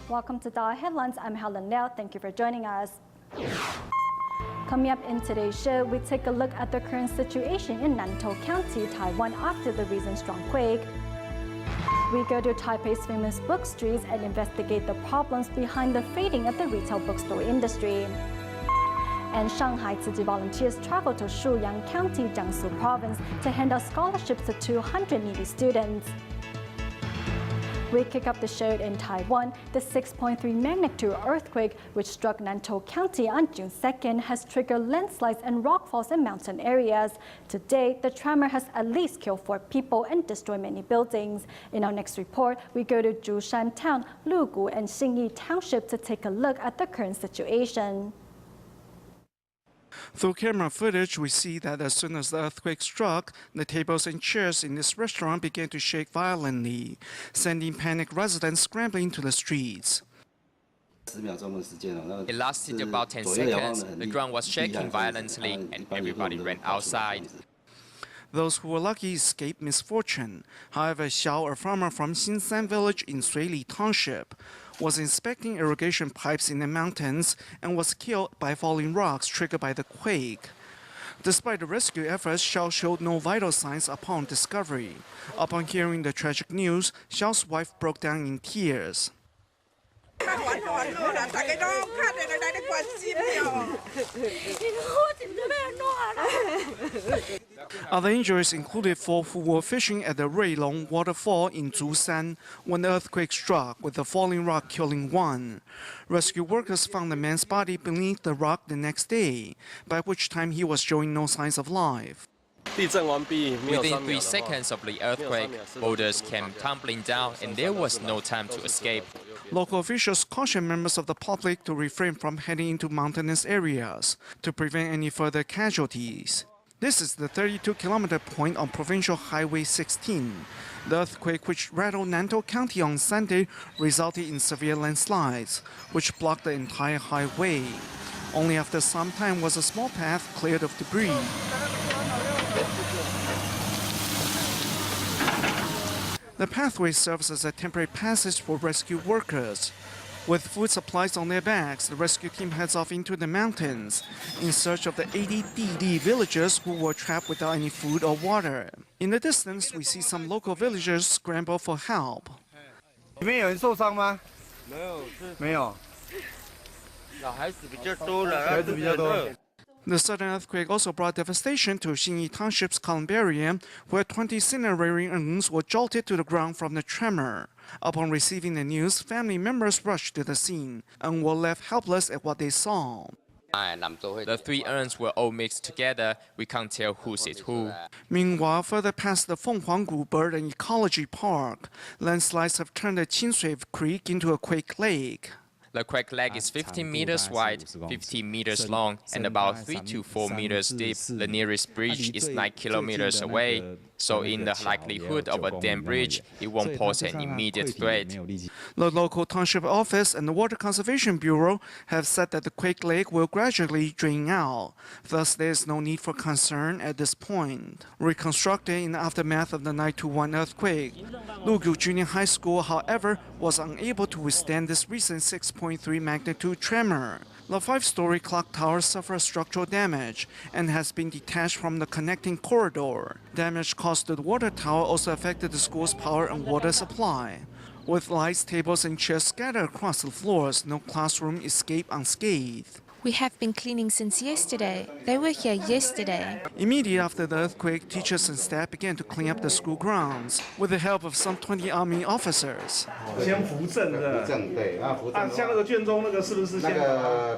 Welcome to Daai Headlines. I'm Helen Liao. Thank you for joining us. Coming up in today's show, we take a look at the current situation in Nantou County, Taiwan after the recent strong quake. We go to Taipei's famous book streets and investigate the problems behind the fading of the retail bookstore industry. And Shanghai Tzu Chi volunteers travel to Shuyang County, Jiangsu province to hand out scholarships to 200 needy students. We kick off the show in Taiwan. The 6.3 magnitude earthquake, which struck Nantou County on June 2nd, has triggered landslides and rockfalls in mountain areas. Today, the tremor has at least killed 4 people and destroyed many buildings. In our next report, we go to Zhushan Town, Lugu, and Xingyi Township to take a look at the current situation. Through camera footage, we see that as soon as the earthquake struck, the tables and chairs in this restaurant began to shake violently, sending panicked residents scrambling to the streets. It lasted about 10 seconds. The ground was shaking violently, and everybody ran outside. Those who were lucky escaped misfortune. However, Xiao, a farmer from Xinsan village in Suili Township, was inspecting irrigation pipes in the mountains and was killed by falling rocks triggered by the quake. Despite the rescue efforts, Xiao showed no vital signs upon discovery. Upon hearing the tragic news, Xiao's wife broke down in tears. Other injuries included 4 who were fishing at the Ruilong waterfall in Zhusan when the earthquake struck, with the falling rock killing 1. Rescue workers found the man's body beneath the rock the next day, by which time he was showing no signs of life. Within 3 seconds of the earthquake, boulders came tumbling down, and there was no time to escape. Local officials caution members of the public to refrain from heading into mountainous areas to prevent any further casualties. This is the 32-kilometer point on Provincial Highway 16. The earthquake, which rattled Nantou County on Sunday, resulted in severe landslides, which blocked the entire highway. Only after some time was a small path cleared of debris. The pathway serves as a temporary passage for rescue workers. With food supplies on their backs, the rescue team heads off into the mountains in search of the 80 Didi villagers who were trapped without any food or water. In the distance, we see some local villagers scramble for help. 里面有人受伤吗？没有。孩子比较多。 The sudden earthquake also brought devastation to Xingyi Township's columbarium, where 20 incinerating urns were jolted to the ground from the tremor. Upon receiving the news, family members rushed to the scene and were left helpless at what they saw. The 3 urns were all mixed together. We can't tell whose is who. Meanwhile, further past the Fenghuanggu Bird and Ecology Park, landslides have turned the Qinshui Creek into a quake lake. The quake lake is 15 meters wide, 15 meters long, and about 3 to 4 meters deep. The nearest bridge is 9 kilometers away, so in the likelihood of a dam bridge, it won't pose an immediate threat. The local township office and the Water Conservation Bureau have said that the quake lake will gradually drain out. Thus, there is no need for concern at this point. Reconstructed in the aftermath of the 9/21 earthquake, Lugu Junior High School, however, was unable to withstand this recent 6.3 magnitude tremor. The 5-story clock tower suffered structural damage and has been detached from the connecting corridor. Damage caused to the water tower also affected the school's power and water supply. With lights, tables, and chairs scattered across the floors, no classroom escaped unscathed. We have been cleaning since yesterday. They were here yesterday. Immediately after the earthquake, teachers and staff began to clean up the school grounds with the help of some 20 Army officers. 先扶正的。对，像那个卷宗那个是不是先？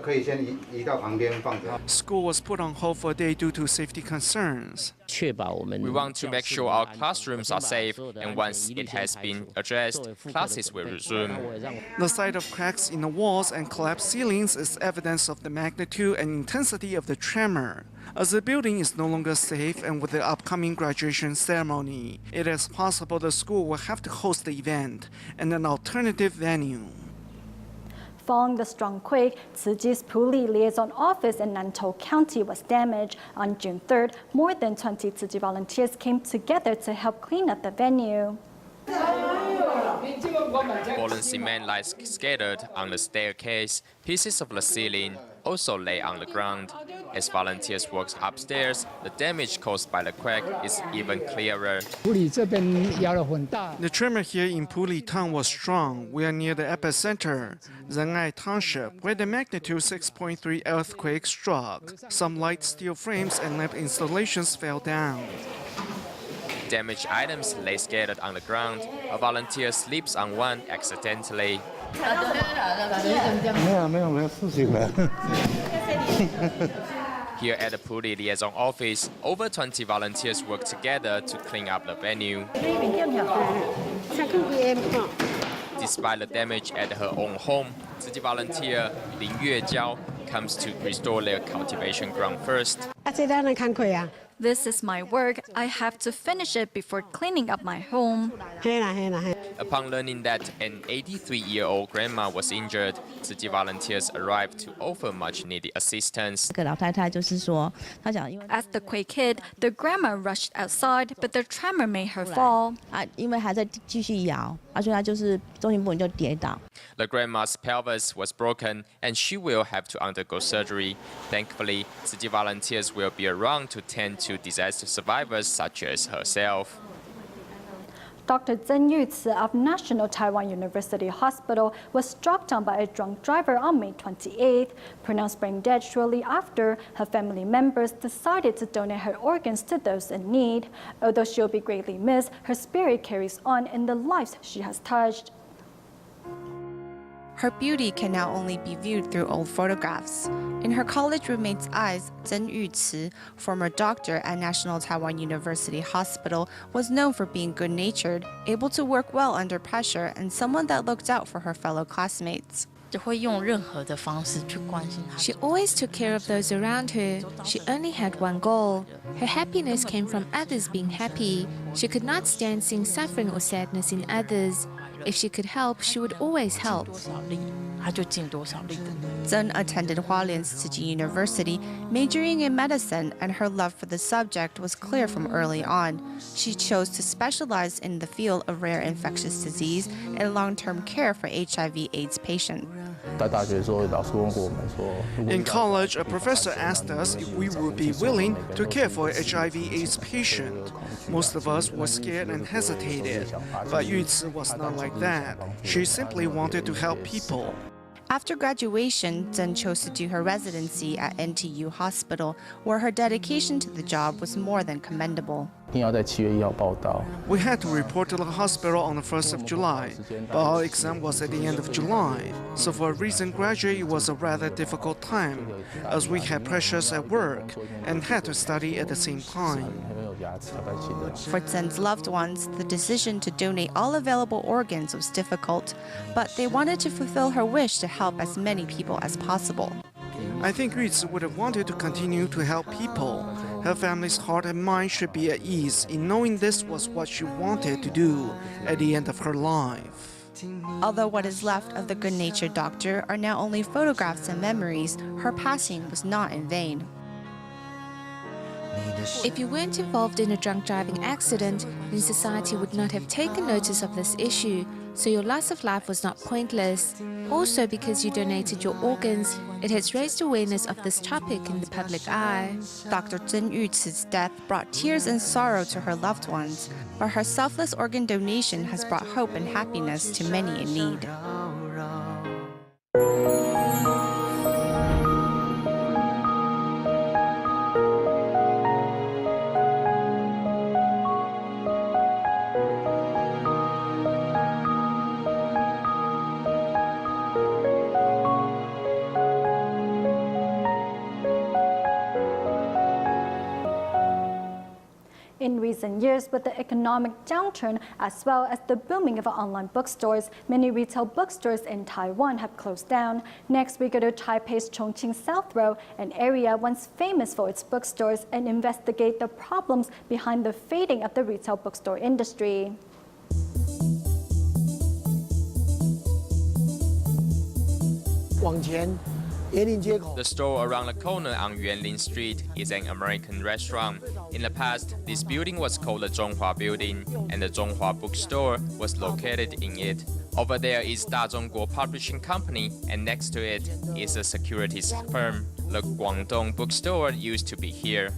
可以先移到旁边放着。 School was put on hold for a day due to safety concerns. We want to make sure our classrooms are safe, and once it has been addressed, classes will resume. The sight of cracks in the walls and collapsed ceilings is evidence of the magnitude and intensity of the tremor. As the building is no longer safe and with the upcoming graduation ceremony, it is possible the school will have to host the event in an alternative venue. Following the strong quake, Tzu Chi's Puli liaison office in Nantou County was damaged. On June 3rd, more than 20 Tzu Chi volunteers came together to help clean up the venue. Fallen cement lies scattered on the staircase. Pieces of the ceiling also lay on the ground. As volunteers work upstairs, the damage caused by the quake is even clearer. The tremor here in Puli town was strong. We are near the epicenter, Zhengai Township, where the magnitude 6.3 earthquake struck. Some light steel frames and lamp installations fell down. Damaged items lay scattered on the ground. A volunteer slips on one accidentally. Here at the Puli Liaison Office, over 20 volunteers work together to clean up the venue. Despite the damage at her own home, Tzu Chi volunteer Lin Yuejiao comes to restore their cultivation ground first. This is my work. I have to finish it before cleaning up my home. Upon learning that an 83-year-old grandma was injured, Tzu Chi volunteers arrived to offer much-needed assistance. As the quake hit, the grandma rushed outside, but the tremor made her fall. The grandma's pelvis was broken, and she will have to undergo surgery. Thankfully, Tzu Chi volunteers will be around to tend to disaster survivors such as herself. Dr.曾御慈of National Taiwan University Hospital was struck down by a drunk driver on May 28th. Pronounced brain dead shortly after, her family members decided to donate her organs to those in need. Although she'll be greatly missed, her spirit carries on in the lives she has touched. Her beauty can now only be viewed through old photographs. In her college roommate's eyes,曾御慈, former doctor at National Taiwan University Hospital, was known for being good-natured, able to work well under pressure, and someone that looked out for her fellow classmates. She always took care of those around her. She only had one goal. Her happiness came from others being happy. She could not stand seeing suffering or sadness in others. If she could help, she would always help. Zhen attended Hualien's Tzu Chi University, majoring in medicine, and her love for the subject was clear from early on. She chose to specialize in the field of rare infectious disease and long-term care for HIV/AIDS patients. In college, a professor asked us if we would be willing to care for an HIV/AIDS patient. Most of us were scared and hesitated, but Yuzi was not like that. She simply wanted to help people. After graduation, Zhen chose to do her residency at NTU Hospital, where her dedication to the job was more than commendable. We had to report to the hospital on the 1st of July, but our exam was at the end of July. So for a recent graduate, it was a rather difficult time, as we had pressures at work and had to study at the same time. For Zhen's loved ones, the decision to donate all available organs was difficult, but they wanted to fulfill her wish to help as many people as possible. I think Yuzi would have wanted to continue to help people. Her family's heart and mind should be at ease in knowing this was what she wanted to do at the end of her life. Although what is left of the good-natured doctor are now only photographs and memories, her passing was not in vain. If you weren't involved in a drunk driving accident, then society would not have taken notice of this issue, so your loss of life was not pointless. Also, because you donated your organs, it has raised awareness of this topic in the public eye. Dr. Zhen Yuzi's death brought tears and sorrow to her loved ones, but her selfless organ donation has brought hope and happiness to many in need. In recent years, with the economic downturn as well as the booming of online bookstores, many retail bookstores in Taiwan have closed down. Next, we go to Taipei's Chongqing South Road, an area once famous for its bookstores, and investigate the problems behind the fading of the retail bookstore industry. The store around the corner on Yuanlin Street is an American restaurant. In the past, this building was called the Zhonghua Building, and the Zhonghua Bookstore was located in it. Over there is Dazhongguo Publishing Company, and next to it is a securities firm. The Guangdong Bookstore used to be here.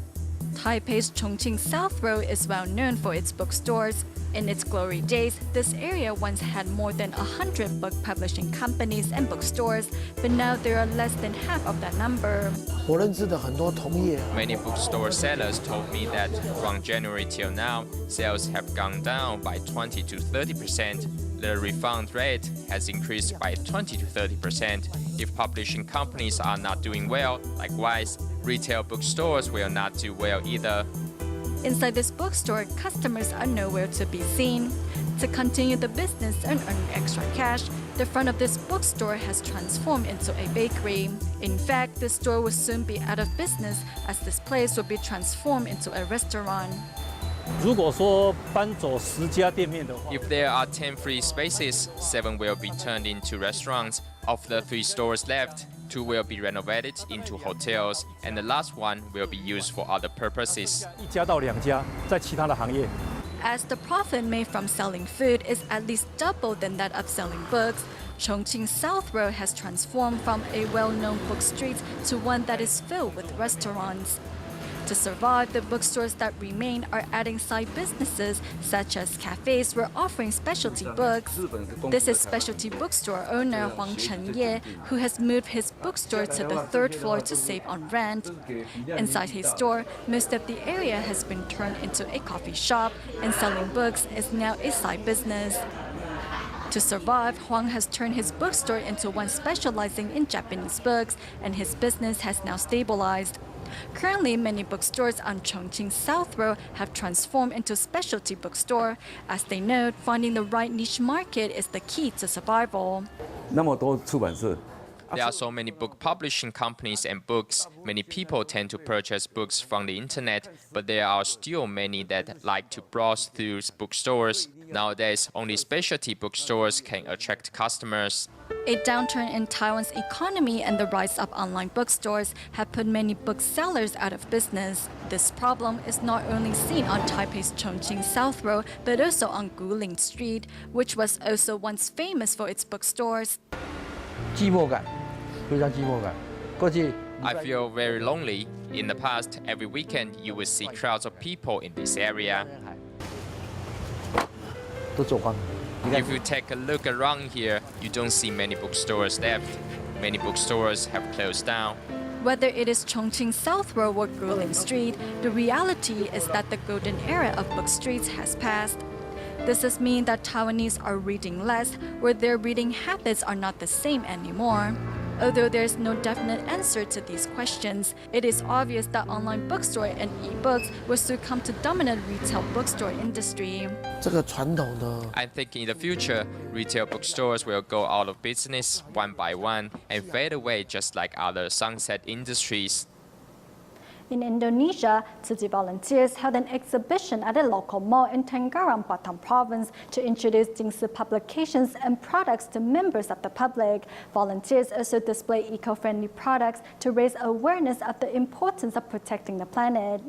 Taipei's Chongqing South Road is well known for its bookstores. In its glory days, this area once had more than 100 book publishing companies and bookstores, but now there are less than half of that number. Many bookstore sellers told me that from January till now, sales have gone down by 20 to 30%. The refund rate has increased by 20 to 30%. If publishing companies are not doing well, likewise, retail bookstores will not do well either. Inside this bookstore, customers are nowhere to be seen. To continue the business and earn extra cash, the front of this bookstore has transformed into a bakery. In fact, this store will soon be out of business as this place will be transformed into a restaurant. If there are 10 free spaces, 7 will be turned into restaurants. Of the 3 stores left, 2 will be renovated into hotels, and the last one will be used for other purposes. As the profit made from selling food is at least double than that of selling books, Chongqing South Road has transformed from a well-known book street to one that is filled with restaurants. To survive, the bookstores that remain are adding side businesses, such as cafes where offering specialty books. This is specialty bookstore owner Huang Chenye, who has moved his bookstore to the 3rd floor to save on rent. Inside his store, most of the area has been turned into a coffee shop, and selling books is now a side business. To survive, Huang has turned his bookstore into one specializing in Japanese books, and his business has now stabilized. Currently, many bookstores on Chongqing South Road have transformed into specialty bookstore. As they note, finding the right niche market is the key to survival. There are so many book publishing companies and books. Many people tend to purchase books from the internet, but there are still many that like to browse through bookstores. Nowadays, only specialty bookstores can attract customers. A downturn in Taiwan's economy and the rise of online bookstores have put many booksellers out of business. This problem is not only seen on Taipei's Chongqing South Road, but also on Guling Street, which was also once famous for its bookstores. I feel very lonely. In the past, every weekend you would see crowds of people in this area. If you take a look around here, you don't see many bookstores left. Many bookstores have closed down. Whether it is Chongqing South Road or Guling Street, the reality is that the golden era of book streets has passed. This does mean that Taiwanese are reading less, or their reading habits are not the same anymore. Although there is no definite answer to these questions, it is obvious that online bookstore and e-books will succumb to dominant retail bookstore industry. I think in the future, retail bookstores will go out of business one by one and fade away just like other sunset industries. In Indonesia, Tzu Chi volunteers held an exhibition at a local mall in Tangerang, Batam province to introduce Jiangsu publications and products to members of the public. Volunteers also display eco-friendly products to raise awareness of the importance of protecting the planet.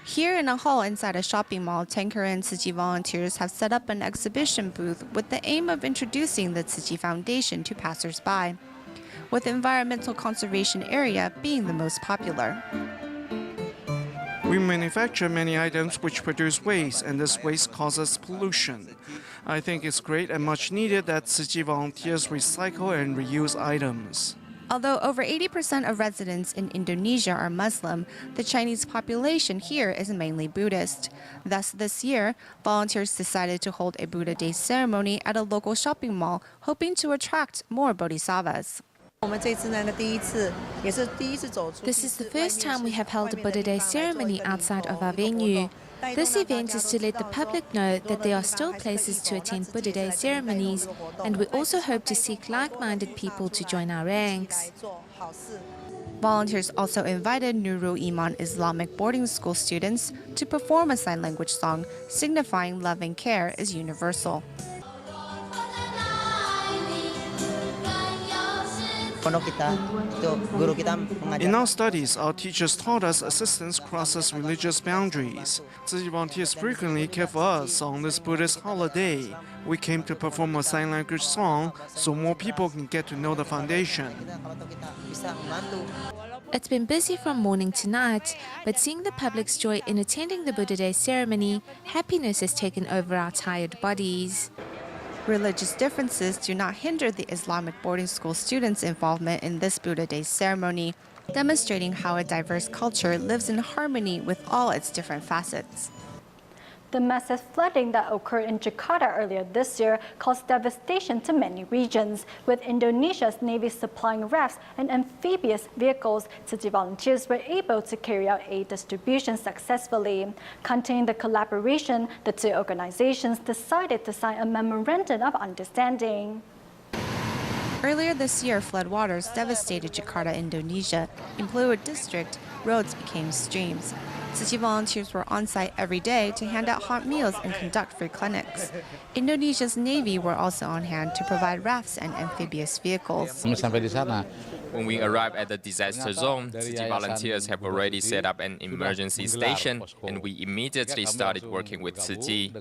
Here in a hall inside a shopping mall, Tangerang Tzu Chi volunteers have set up an exhibition booth with the aim of introducing the Tzu Chi Foundation to passers-by, with the environmental conservation area being the most popular. We manufacture many items which produce waste, and this waste causes pollution. I think it's great and much needed that Tzu Chi volunteers recycle and reuse items. Although over 80% of residents in Indonesia are Muslim, the Chinese population here is mainly Buddhist. Thus, this year, volunteers decided to hold a Buddha Day ceremony at a local shopping mall, hoping to attract more bodhisattvas. This is the first time we have held a Buddha Day ceremony outside of our venue. This event is to let the public know that there are still places to attend Buddha Day ceremonies, and we also hope to seek like-minded people to join our ranks. Volunteers also invited Nurul Iman Islamic boarding school students to perform a sign language song signifying love and care is universal. In our studies, our teachers taught us assistance crosses religious boundaries. Tzu Chi volunteers frequently care for us on this Buddhist holiday. We came to perform a sign language song so more people can get to know the foundation. It's been busy from morning to night, but seeing the public's joy in attending the Buddha Day ceremony, happiness has taken over our tired bodies. Religious differences do not hinder the Islamic boarding school students' involvement in this Buddha Day ceremony, demonstrating how a diverse culture lives in harmony with all its different facets. The massive flooding that occurred in Jakarta earlier this year caused devastation to many regions. With Indonesia's Navy supplying rafts and amphibious vehicles, Tzu Chi volunteers were able to carry out aid distribution successfully. Continuing the collaboration, the two organizations decided to sign a memorandum of understanding. Earlier this year, floodwaters devastated Jakarta, Indonesia. In Pluit district, roads became streams. Tzu Chi volunteers were on site every day to hand out hot meals and conduct free clinics. Indonesia's Navy were also on hand to provide rafts and amphibious vehicles. When we arrived at the disaster zone, Tzu Chi volunteers have already set up an emergency station, and we immediately started working with Tzu Chi.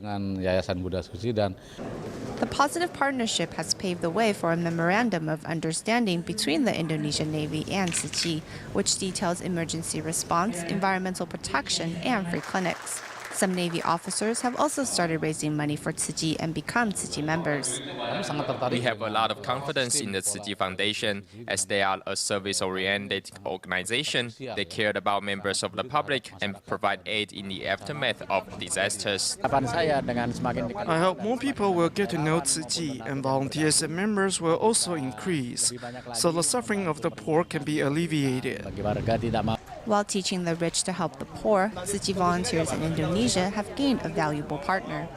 The positive partnership has paved the way for a memorandum of understanding between the Indonesian Navy and Tzu Chi, which details emergency response, environmental protection, and free clinics. Some Navy officers have also started raising money for Tzu Chi and become Tzu Chi members. We have a lot of confidence in the Tzu Chi Foundation, as they are a service-oriented organization. They cared about members of the public and provide aid in the aftermath of disasters. I hope more people will get to know Tzu Chi, and volunteers and members will also increase, so the suffering of the poor can be alleviated. While teaching the rich to help the poor, Tzu Chi volunteers in Indonesia have gained a valuable partner.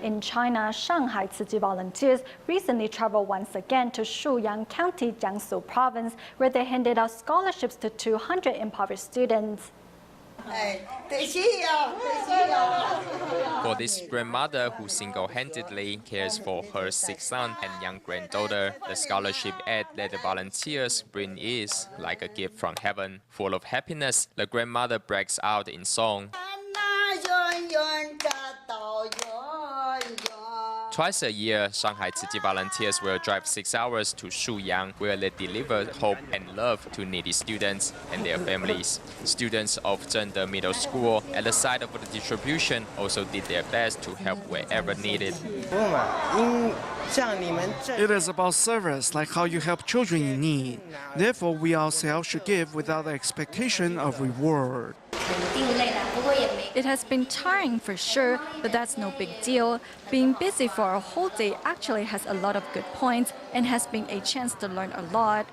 In China, Shanghai Tzu Chi volunteers recently traveled once again to Shuyang County, Jiangsu province, where they handed out scholarships to 200 impoverished students. For this grandmother who single-handedly cares for her sick son and young granddaughter, the scholarship aid that the volunteers bring is like a gift from heaven. Full of happiness, the grandmother breaks out in song. Twice a year, Shanghai Tzu Chi volunteers will drive 6 hours to Shuyang, where they deliver hope and love to needy students and their families. Students of Zhengde Middle School, at the site of the distribution, also did their best to help wherever needed. It is about service, like how you help children in need. Therefore, we ourselves should give without the expectation of reward. It has been tiring for sure, but that's no big deal. Being busy for a whole day actually has a lot of good points and has been a chance to learn a lot.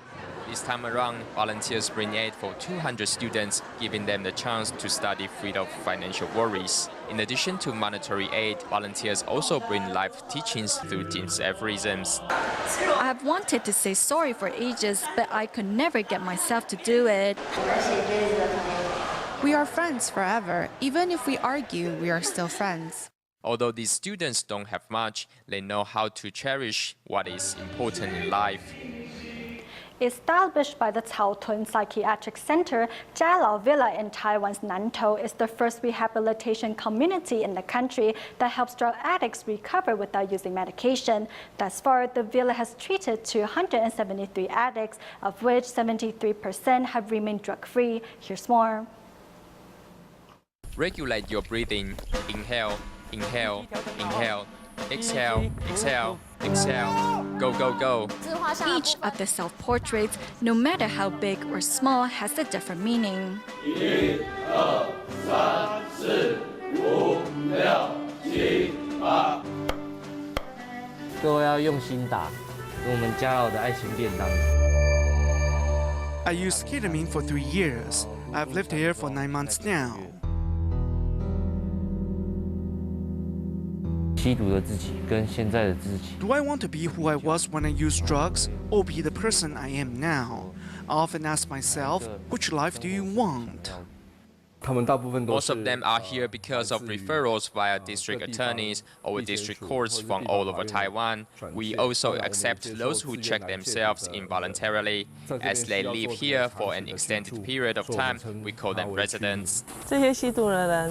This time around, volunteers bring aid for 200 students, giving them the chance to study free of financial worries. In addition to monetary aid, volunteers also bring life teachings through Jin's aphorisms. I have wanted to say sorry for ages, but I could never get myself to do it. We are friends forever. Even if we argue, we are still friends. Although these students don't have much, they know how to cherish what is important in life. Established by the Caotun Psychiatric Center, Jialao Villa in Taiwan's Nantou is the first rehabilitation community in the country that helps drug addicts recover without using medication. Thus far, the villa has treated 273 addicts, of which 73% have remained drug-free. Here's more. Regulate your breathing. Inhale, inhale, inhale. Exhale, exhale, exhale. Go, go, go. Each of the self-portraits, no matter how big or small, has a different meaning. 1、2、3、4、5、6、7、8。各位要用心打，我们家有的爱心便当。I used ketamine for 3 years. I've lived here for 9 months now. 吸毒的自己跟现在的自己。 Do I want to be who I was when I used drugs, or be the person I am now? I often ask myself, which life do you want? Most of them are here because of referrals via district attorneys or district courts from all over Taiwan. We also accept those who check themselves involuntarily. As they live here for an extended period of time, we call them residents.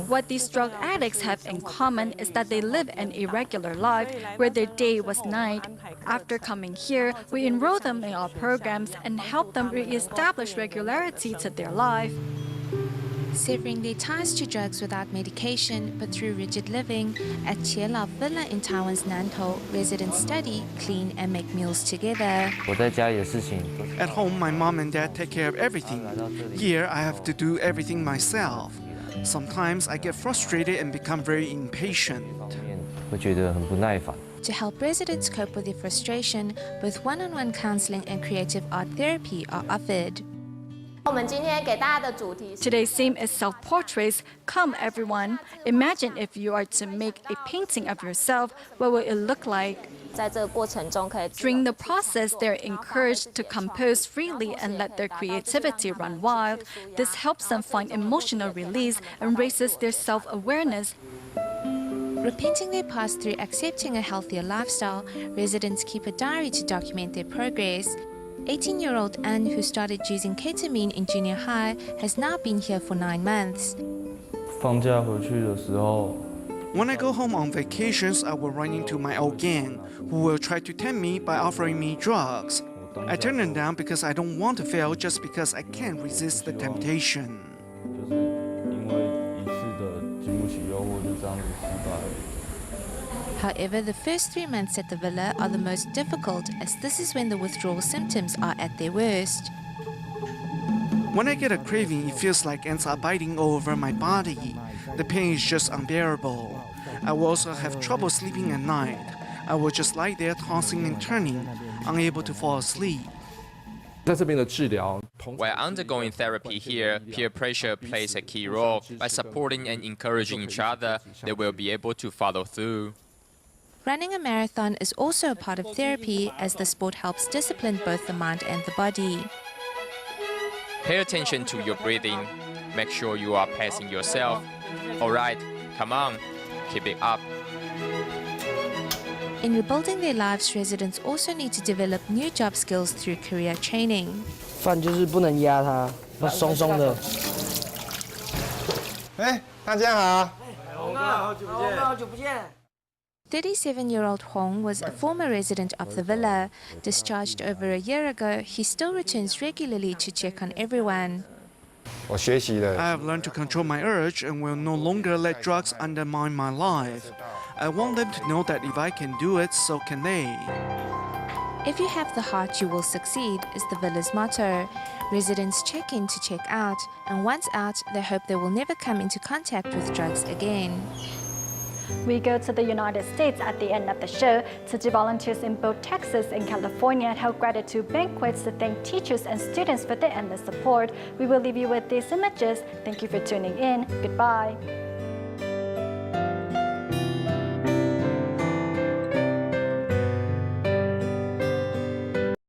What these drug addicts have in common is that they live an irregular life where their day was night. After coming here, we enroll them in our programs and help them re-establish regularity to their life. Severing their ties to drugs without medication but through rigid living, at Shuyang Villa in Taiwan's Nantou, residents study, clean and make meals together. 我在家里的事情。 At home, my mom and dad take care of everything. Here, I have to do everything myself. Sometimes I get frustrated and become very impatient. 会觉得很不耐烦。 To help residents cope with their frustration, both one-on-one counseling and creative art therapy are offered. Today's theme is self-portraits. Come, everyone. Imagine if you are to make a painting of yourself, what will it look like? During the process, they're encouraged to compose freely and let their creativity run wild. This helps them find emotional release and raises their self-awareness. Repenting their past through accepting a healthier lifestyle, residents keep a diary to document their progress. 18-year-old Anne, who started using ketamine in junior high, has now been here for 9 months. 放假回去的时候， When I go home on vacations, I will run into my old gang, who will try to tempt me by offering me drugs. I turn them down because I don't want to fail, just because I can't resist the temptation. 就是因为一次的经不起诱惑，就这样子失败了。 However, the first 3 months at the villa are the most difficult, as this is when the withdrawal symptoms are at their worst. When I get a craving, it feels like ants are biting all over my body. The pain is just unbearable. I will also have trouble sleeping at night. I will just lie there tossing and turning, unable to fall asleep. 在这边的治疗， While undergoing therapy here, peer pressure plays a key role. By supporting and encouraging each other, they will be able to follow through. Running a marathon is also a part of therapy, as the sport helps discipline both the mind and the body. Pay attention to your breathing. Make sure you are pacing yourself. Alright, come on, keep it up. In rebuilding their lives, residents also need to develop new job skills through career training. 饭就是不能压它，要松松的。大家好。好久不见。 37-year-old Hong was a former resident of the villa. Discharged over a year ago, he still returns regularly to check on everyone. 我学习了。 I have learned to control my urge and will no longer let drugs undermine my life. I want them to know that if I can do it, so can they. If you have the heart, you will succeed, is the villa's motto. Residents check in to check out, and once out, they hope they will never come into contact with drugs again. We go to the United States at the end of the show. Tzu Chi volunteers in both Texas and California held gratitude banquets to thank teachers and students for their endless support. We will leave you with these images. Thank you for tuning in. Goodbye.